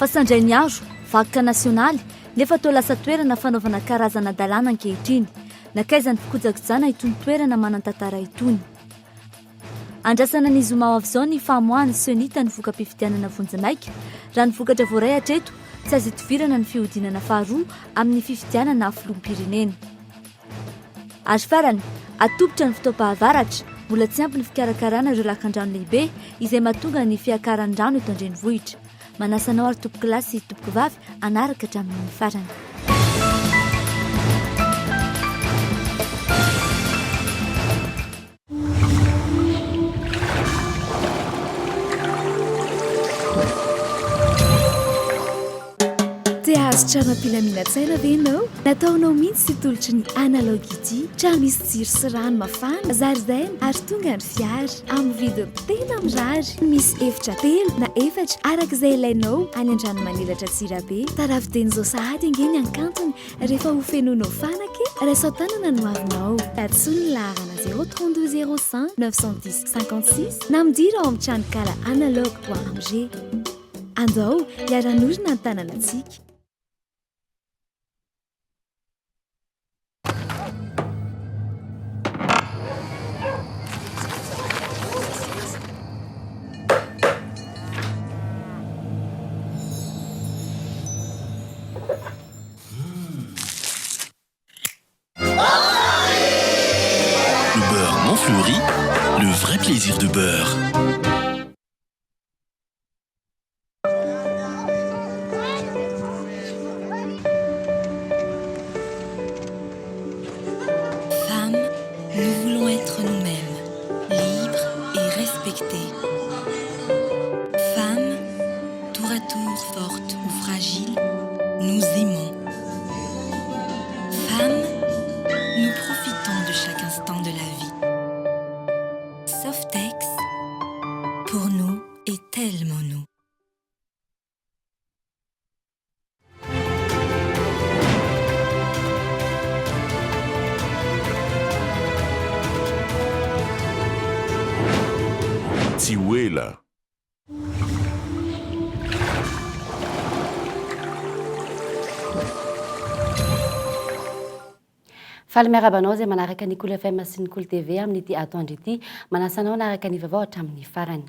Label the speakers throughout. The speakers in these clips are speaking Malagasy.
Speaker 1: sandray ny aro vakoka nasionaly nefa toa lasa toerana fanaovana karazana dalàna ankehitriny nakaizany fikojakojana itony toerana manan-tantara itony. Andrasana ny zoma avy izao ny famoahany senita ny voka-pifidianana vonjinaika raha ny vokatra voaray hatreto tsy azo itovirana ny fihodinana faharoa amin'ny fifidianana filoham-pirenena. Ary farany atobitra ny fotoam-pahavaratra mbola tsy ampy ny fikarakarana ireo lakan-drano lehibe izay mahatonga ny fiakaran-drano eto an-drenivohitra. Manasanao ary tompoko lahy sy tompoko vavy anaraka hatramin'ny farany.
Speaker 2: Azo trano ampilaminatsaina ve ianao? Nataonao mihitsy sy tolotry ny analogity trano misy jiro sy rano mafana zaridaina ary tonga ny fiara amin'ny vidiny tena mirary. Misy efitra telo na efatra arak'izay ilainao any an-dranomanilatra Tsirabe. Taravideny izao sahady angeny ankantony rehefa ho fenonao fanaka raiso tanana no avinao. Atso ny laharana 032 01 910 56 na midira ao amin'ny tranokala analogue.amg. Andao hiara-norina ny tanànantsika.
Speaker 3: Montfleury, le vrai plaisir de beurre.
Speaker 4: Femmes, nous voulons être nous-mêmes, libres et respectées. Femmes, tour à tour fortes ou fragiles, nous aimons. Femmes, nous profitons de chaque instant de la vie. Softex, pour nous, est tellement nous.
Speaker 5: Tiwela.
Speaker 6: Faly miarabanao zay manaraka ny Cool FM sy ny Cool TV amin'ny ity atoandro ity manasanao naraka ny vavao hatramin'ny farany.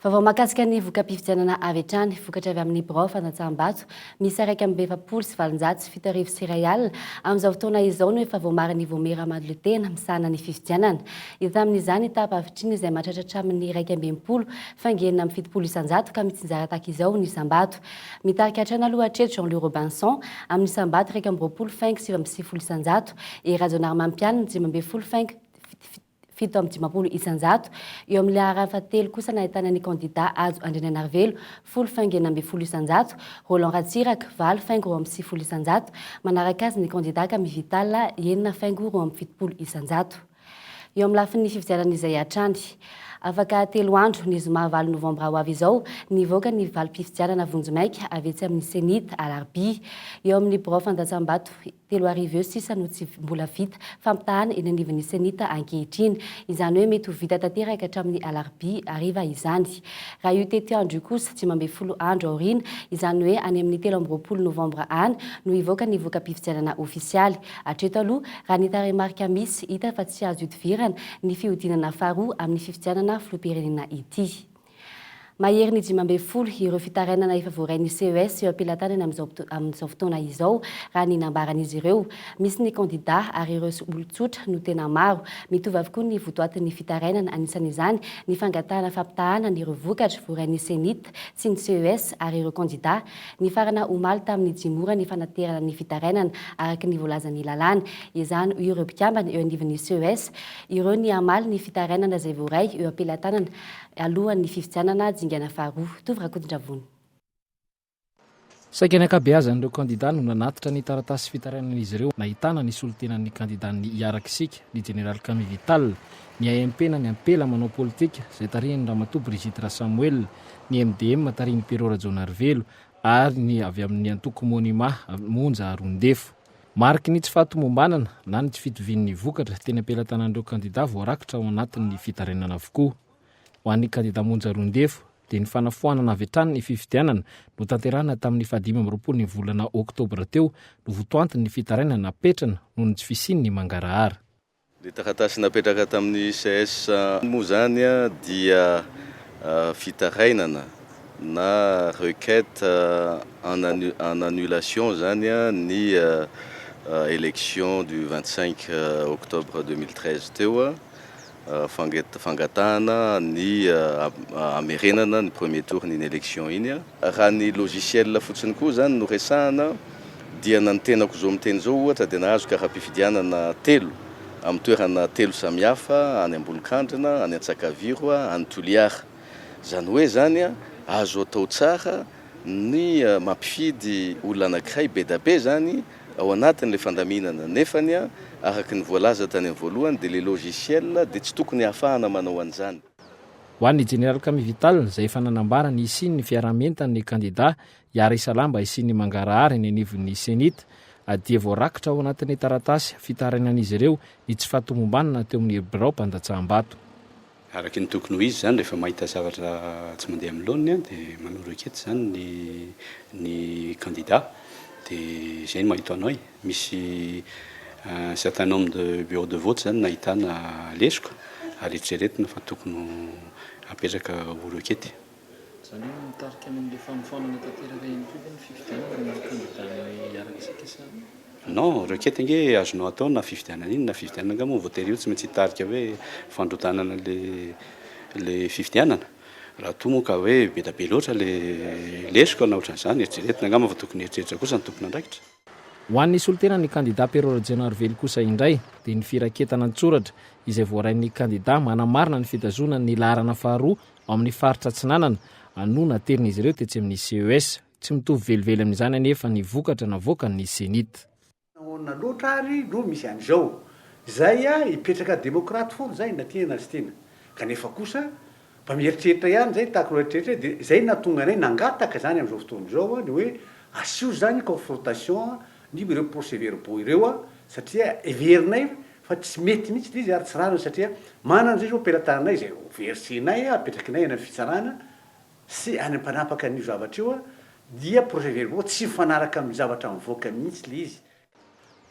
Speaker 6: Vavao mahakasika ny voka-pifidianana avy hatrany vokatra avy amin'ny birao fanatsahambato misy araiky amin'ny 7valonjato sy 7 sy 1 alina amin'izao fotoana izao no efa voamariny vomera madilo tena misahana ny fifidianana. Ita amin'izany etapa avitriny izay mahatratra amin'ny 120 fangenina amin'ny 70 isanjato ka mitsinjara tahaka izao ny sambato. Mitarika hatrana aloha hatreto Jean-Louis Robinson amin'ny sambato 120 faingo 70 isanjato e Razonary Mampianina 15 faingo 7 isanjato. Eo amin'ny laharana fahatelo kosa nahitana ny kandida azo Andrinanarivelo 10 faingo 90 isanjato, Roland Ratsiraka 20 faingo 60 isanjato, manaraka azy ny kandida Camille Vital 9 faingo 70 isanjato. Eo amin'ny lafin'ny fifidianan'izay hatrany afaka 3 andro ny zoma 9 novambra ho avy izao nivoaka ny valim-pifidianana Vonjimaika avy etsy amin'ny Senita Alarbi. Eo amin'ny birao fandatsambato 3 arivo eo sisa no tsy mbola vita fampitahana eny anivon'ny Senita ankehitriny. Izany hoe mety ho vita tanteraka hatramin'ny Alarbi ariva izany. Raha io tety andro kosa 10 andro aoriana izany hoe any amin'ny 13 novambra any no hivoaka ny voka-pifidianana ofisialy. Hatreto aloha raha ny tarehimarika misy hita fa tsy azo itovirana ny fihodinana faharoa amin'ny fifidianana filoham-pirenena ity. Mahery ny 12 ireo fitarainana efa voarain'ny CES eo ampelantanany amin'izao fotoana izao raha ny nambaran'izy ireo. Misy ny kandida ary ireo olon-tsotra no tena maro. Mitovy avokoa ny votoatin'ny fitarainana anisan'izany ny fangatahana fampitahana ny ireo vokatra voarain'ny Senita sy ny CES ary ireo kandida. Ny farana omaly tamin'ny 10 ora ny fanaterana ny fitarainana araka ny voalazan'ny lalàna. Izany ireo mpikambana eo anivon'ny CES, ireo ny amaly ny fitarainana izay voaray eo ampelantanana alohan'ny fifidianana dingana faharoa. Tovy Rakoton-Dravony.
Speaker 7: Saika ny ankabeazan'ireo kandida no nanatitra ny taratasy fitarainan'izy ireo nahitana ny solotenan'ny kandidan'ny Iarakisika ny Général Camille Vital, ny AMP na ny ampela manao politika izay tarihin'ny Ramatoa Brigitte Rasamuel, ny MDM tarihin'ny Pero Rajonarivelo ary ny avy amin'ny antoko monima Monja Arondefo. Mariky ny tsy fahatomombanana na ny tsy fitovian'ny vokatra teny ampelantanan'ireo kandida voarakitra ao anatin'ny fitarainana avokoa. Ho an'ny kandida Monja Arondefo dia ny fanafoanana avy hatrany ny fifidianana no tanterahana tamin'ny 15 ny volana oktobra teo no votoantiny ny fitarainana napetrana noho ny tsy fisiany mangarahara.
Speaker 8: Ny taratasy napetraka tamin'ny CS moa zany dia fitarainana na requête en annulation zany ny élection du 25 octobre 2013 teo fangatahana ny amerenana ny premier tour ny élection iny. Raha ny logiciel fotsiny koa zany no resahana dia nantenako zao miteny zao ohatra dia nahazo karaha-pifidianana telo amin'ny toerana telo samihafa any Ambolokandrina, any Antsakaviro, any Toliara. Zany hoe zany azo atao tsara ny mampifidy olona anankiray be da be zany ao anatin'ilay fandaminana nefany araka ny voalaza tany amin'ny voalohany dia le logiciel dia tsy tokony hahafahana manao an'izany.
Speaker 7: Ho an'ny General Kamy Vital izay efa nanambara ny isiany ny fiaramentan'ny kandida Yara Isalamba isiany mangarahara ny anivon'ny senita dia voarakitra ao anatin'ny taratasy fitarainan'izy ireo ny tsy fahatomombanana teo amin'ny birao mpandatsaham-bato.
Speaker 9: Araky ny tokony ho izy zany rehefa mahita zavatra tsy mandeha amin'ny laoniny dia manao requête zany ny candidat dia izay no mahita anao misy un certain nombre de bureaux de vote zany nahitana lesoko ary eritreretina fa tokony apetraka ho requête.
Speaker 7: Zany hoe mitarika amin'ilay fanofanana tanteraka ihany koa ny fifidianana ny candidat Yara Isalamba.
Speaker 9: Non, requête nge azonao atao na fifidianana iny na fifidianana nga moa voatery io tsy maintsy hitarika hoe fandrotanana le fifidianana. Raha toa moa ka hoe be da be loatra le lesoko na ohatran'izany eritreretina angamba fa tokony eritreretra kosa ny tokony andraikitra.
Speaker 7: Ho an'ny solotena ny candidat Perora Jenarvely kosa indray dia ny firaketana an-tsoratra izay voarain'ny candidat manamarina ny fitazonana ny laharana faharoa ao amin'ny faritra Atsinanana ano naterin'izy ireo tetsy amin'ny CES. Tsy mitovy velively amin'izany anefa ny vokatra navoaka ny senita.
Speaker 10: Na loatra ary no misy an'izao zay hipetraka demokraty folo zay natina azy tena kanefa kosa mba mieritreritra ihany zay tahaka eritreritra dia zay natonga anay nangataka zany amin'izao fotoana izao ny hoe asio zany confrontation ny ireo procès-verbaux ireo satria everinay fa tsy mety mihitsy izy ary tsy rariny satria manana zay zao am-pelatananay zay versinay apetrakinay any amin'ny fitsarana sy any ampanapaka ny zavatra io dia procès-verbaux tsy mifanaraka amin'ny zavatra mivoaka mihitsy le izy.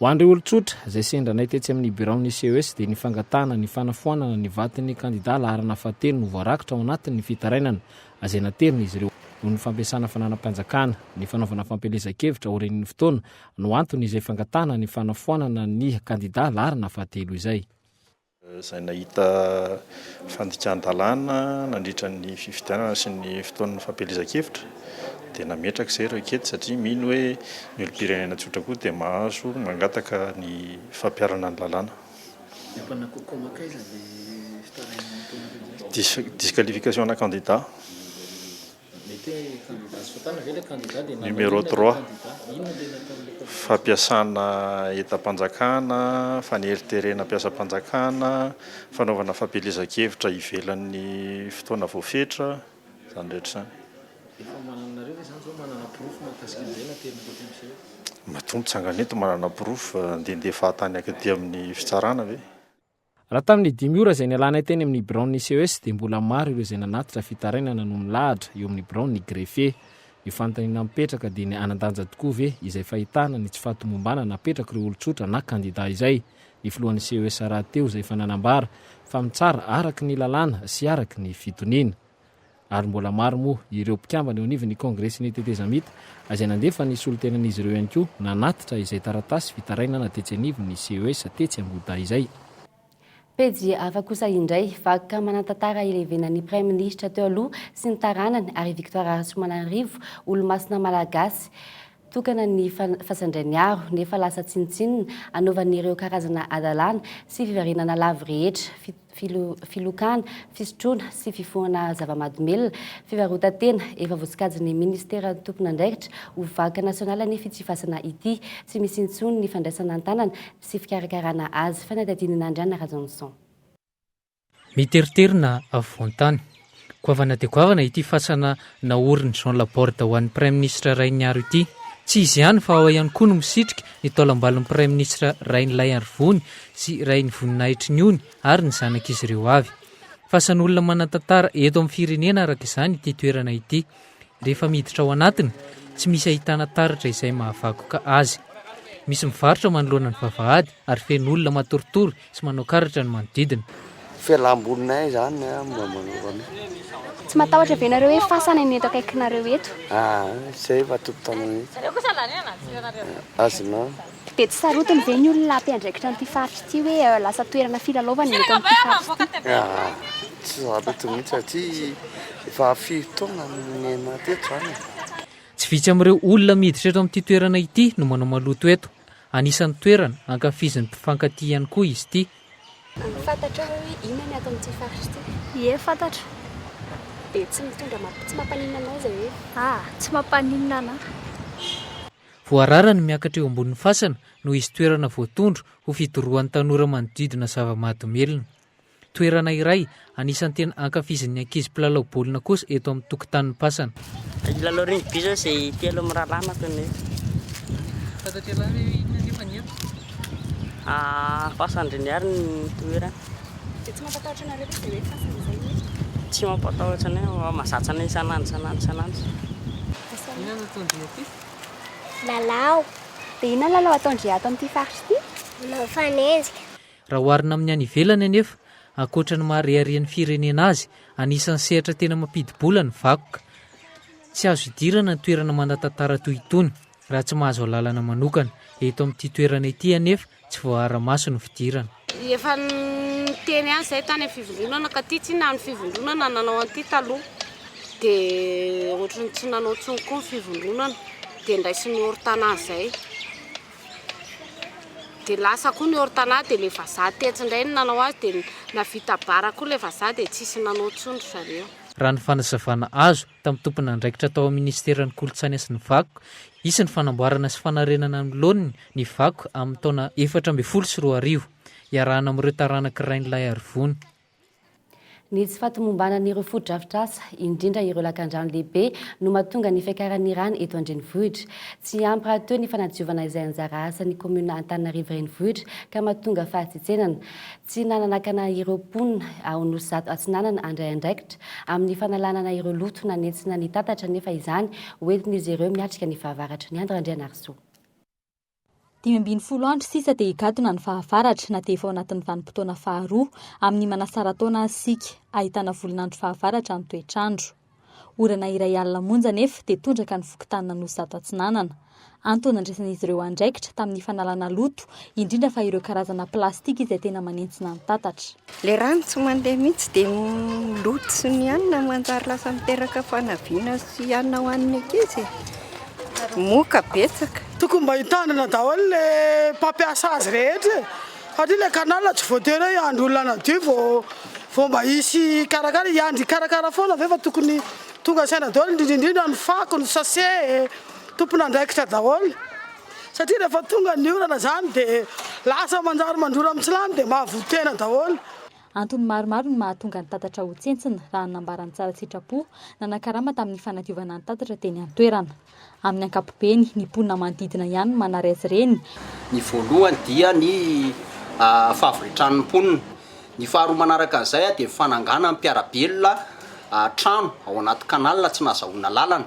Speaker 7: Ho an'ireo olon-tsotra izay sendranay tetsy amin'ny biraon'ny CES dia ny fangatahana ny fanafoanana ny vatin'ny candidat laharana fahatelo no voarakitra ao anatin'ny fitarainana azay naterina izy ireo noho ny fampiasana fananam-panjakana ny fanaovana fampelezan-kevitra oren'ny fotoana no antony izay fangatahana ny fanafoanana ny candidat laharana fahatelo izay.
Speaker 11: Izay nahita fandikan-dalàna nandritra ny fifidianana sy ny fotoan'ny fampelezan-kevitra dia nametraka izay requête satria mino hoe ny olom-pirenena tsotra koa dia mahazo mangataka ny fampiarana ny lalàna. Disqualification na candidat. Numéro 3 fampiasana entam-panjakana, faneriterena mpiasam-panjakana, fanaovana fampelezan-kevitra ivelan'ny fotoana voafetra zany rehetra izany. Matombo tsanganeto manana proof ndehandeha fahatany akaty amin'ny fitsarana ve.
Speaker 7: Raha tamin'ny 10 ora izay nialanay teny amin'ny biraon'ny CES dia mbola maro ireo izay nanatitra fitarainana no milahatra eo amin'ny biraon'ny greffier. Ny fanontaniana mipetraka dia ny anandanja tokoa ve izay fahitana ny tsy fahatomombana napetraka ireo olon-tsotra na candidat izay. Ny filohan'ny CES rahateo izay efa nanambara fa mitsara araka ny lalàna sy araka ny fitoniana. Ary mbola maro moa ireo mpikambana eo anivon'ny kongresy ny tetezamita izay nandefa ny solotenan'izy ireo ihany koa nanatitra izay taratasy fitarainana tetsy anivon'ny CES tetsy Amboda izay.
Speaker 6: Pejy hafa kosa indray vakoka manantantara ilevenan'ny Premier Ministre teo aloha sy ny taranany ary Victoire Somanarivo olo-masina malagasy tokana ny fasandrainy aro nefa lasa tsinitsinina anaovan'ireo karazana adalàna sy fivarinana lavo rehetra filokana, fisotroana sy fifohana zava-mahadomelona fivarotan-tena efa voasikajin'ny ministera tompon'andraikitra ho vakoka nasionala ny fitsifasana ity tsy misy intsony ny fandraisana an-tanana sy fikarakarana azy fanadadinina Andriana Razanson.
Speaker 12: Miteriterina avoantany goavana dia goavana ity fasana naoriny Jean Laporte ho an'ny Prime Ministre Rainiaro ity. Tsy izy ihany fa ao ihany koa no misitrika ny taolam-balon'ny Prime Ministre Rainilay Arivony sy Rainy Voninahitry ny Ony ary ny zanak'izy ireo avy. fasan'olona manan-tantara eto amin'ny firenena araka izany ity toerana ity. Rehefa miditra ao anatiny tsy misy ahitana taratra izay mahavakoka azy. Misy mivarotra manoloana ny vavahady ary feno olona matoritory sy manao karatra ny manodidina.
Speaker 13: Fialambolinay zany
Speaker 14: tsy matahotra ve nareo hoe fasana ny eto akaikinareo eto?
Speaker 13: Zay efa tompon-tanana azonao.
Speaker 14: Dia tsy sarotiny ve ny olona mpiandraikitra n'ity faritra ity hoe lasa toerana filalaovana eto amin'ity faritra ity?
Speaker 13: Tsy sarotiny mihitsy satria efa 5 taona ny teto zany.
Speaker 12: Tsy vitsy amin'ireo olona miditra eto amin'ity toerana ity no manao maloto eto. Anisan'ny toerana ankafizin'ny mpifankatia ihany koa izy ity.
Speaker 14: Fantatra hoe inona ny ato amin'ity faritra ity? Ie, fantatra. Dia tsy mampaninona anao izay hoe? Tsy mampaninona anao.
Speaker 12: Voarara ny miakatra eo ambonin'ny fasana no izy toerana voatondro ho fidorohan'ny tanora manodidina zava-mahadomelina. Toerana iray anisan'ny tena ankafizin'ny ankizy mpilalao baolina kosa eto amin'ny tokotanin'ny pasana.
Speaker 15: Lalao rugby zao izay telo miralana tony. Fasandriniary ny toerana.
Speaker 14: Dia tsy mampatahotra anareo ve hoe fasana izay?
Speaker 15: Tsy mampatahotra anay, mahazatra anay isanandro.
Speaker 14: Inona no ataondry aty? Lalao. Dia inona lalao ataondry ato amin'ity faritra ity? Fanenjika.
Speaker 12: Raha oharina amin'ny any ivelany anefa, ankoatra ny mahariarian'ny firenena azy, anisan'ny sehatra tena mampidi-bola ny vakoka. Tsy azo idirana ny toerana manan-tantara toy itony raha tsy mahazo lalana manokana. Eto amin'ity toerana ity anefa tsy voara-maso ny fidirana.
Speaker 16: Efa teny ihany izay tany amin'ny fivondronana ka ity tsy na ny fivondronana nanao an'ity taloha. Dia ohatrany tsy nanao tsony koa ny fivondronana dia ndraisy ny orotana izay. Dia lasa koa ny orotana dia ilay vazaha tetindray ny nanao azy dia navita bara koa ilay vazaha dia tsisy nanao tsony zareo.
Speaker 12: Raha ny fanazavana azo tamin'ny tompona andraikitra tao amin'ny ministeran'ny kolontsaina sy ny vakoka, isy ny fanamboarana sy fanarenana amin'ny laoniny ny vakoka amin'ny taona 2014 iarahana amin'ireo taranaka rain'ilay Arivony.
Speaker 6: Ny tsy fahatomombanan'ireo foto-drafitrasa indrindra ireo lakan-drano lehibe no mahatonga ny fiakaran'ny rano eto an-drenivohitra. Tsy ampy raha teo ny fanadiovana izay anjara asan'ny komuna Antananarivo renivohitra ka mahatonga fahatsitsenana. Tsy nananakana ireo mponina ao Nosy Atsinanana andray andraikitra amin'ny fanalanana ireo loto nanetsina ny tatatra nefa izany hoentin'izy ireo miatrika ny fahavaratra ny Andro Andrianarso.
Speaker 1: 15 andro sisa dia higadona ny fahavaratra na dia efa ao anatin'ny vanim-potoana faharoa amin'ny manasara taona sika ahitana volinandro fahavaratra ny toetrandro. Orana iray alina monja nefa dia tondraka ny fokotanina Nosy Atsinanana. Antony andraisan'izy ireo andraikitra tamin'ny fanalana loto indrindra fa ireo karazana plastika izay tena manentsina ny tatatra.
Speaker 17: Le rano tsy mandeha mihitsy dia loto sy ny anina manjary lasa miteraka fanaviana sy anina ho an'ny ankizy. Moka betsaka.
Speaker 18: Tokony mba hitanana daholo le mpampiasa azy rehetra satria le kanala tsy voatery hoe andro olona anadio vao mba hisy karakara iandry karakara foana ve fa tokony tonga saina daholo indrindrindrindra ny fako ny sase tompona andraikitra daholo satria rehefa tonga ny orana zany dia lasa manjary mandrora amin'ny tsilamy dia mahavotena daholo.
Speaker 1: Antony maromaro ny mahatonga ny tatatra ho tsentsina raha nambarany tsara sitrapo nanakarama tamin'ny fanadiovana ny tatatra teny an-toerana. Amin'ny ankapobeny ny mponina manodidina ihany manary azy ireny.
Speaker 19: Ny voalohany dia ny fahavoritrany mponina. Ny faharoa manaraka an'izay dia fanangana mpiarabelona trano ao anaty kanalina tsy nahazahoana lalana.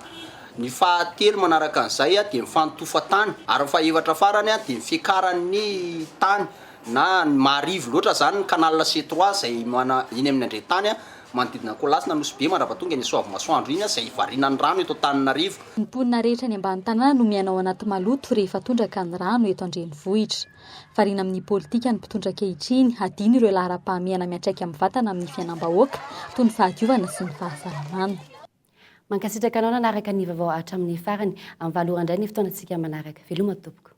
Speaker 19: Ny fahatelo manaraka an'izay dia mifanotofa tany ary fahaefatra farany dia fikaran'ny tany na maharivo loatra zany ny kanalina C3 izay mana iny amin'ny andretany manodidina kolasina Nosy be mandrava tonga ny soavy masoandro iny izay varianany rano eto Antananarivo.
Speaker 1: Ny mponina rehetra ny ambany tanàna no miaina ao anaty maloto rehefa tondraka ny rano eto an-drenivohitra. Variana amin'ny politika ny mpitondra ankehitriny adino ireo laharam-pahamehana miantraika amin'ny vatana amin'ny fiainam-bahoaka toy ny fahadiovana sy ny fahasalamana.
Speaker 6: Mankasitraka anao nanaraka ny vaovao hatramin'ny farany amin'ny valora indray ny fotoanantsika manaraka. Veloma tompoko.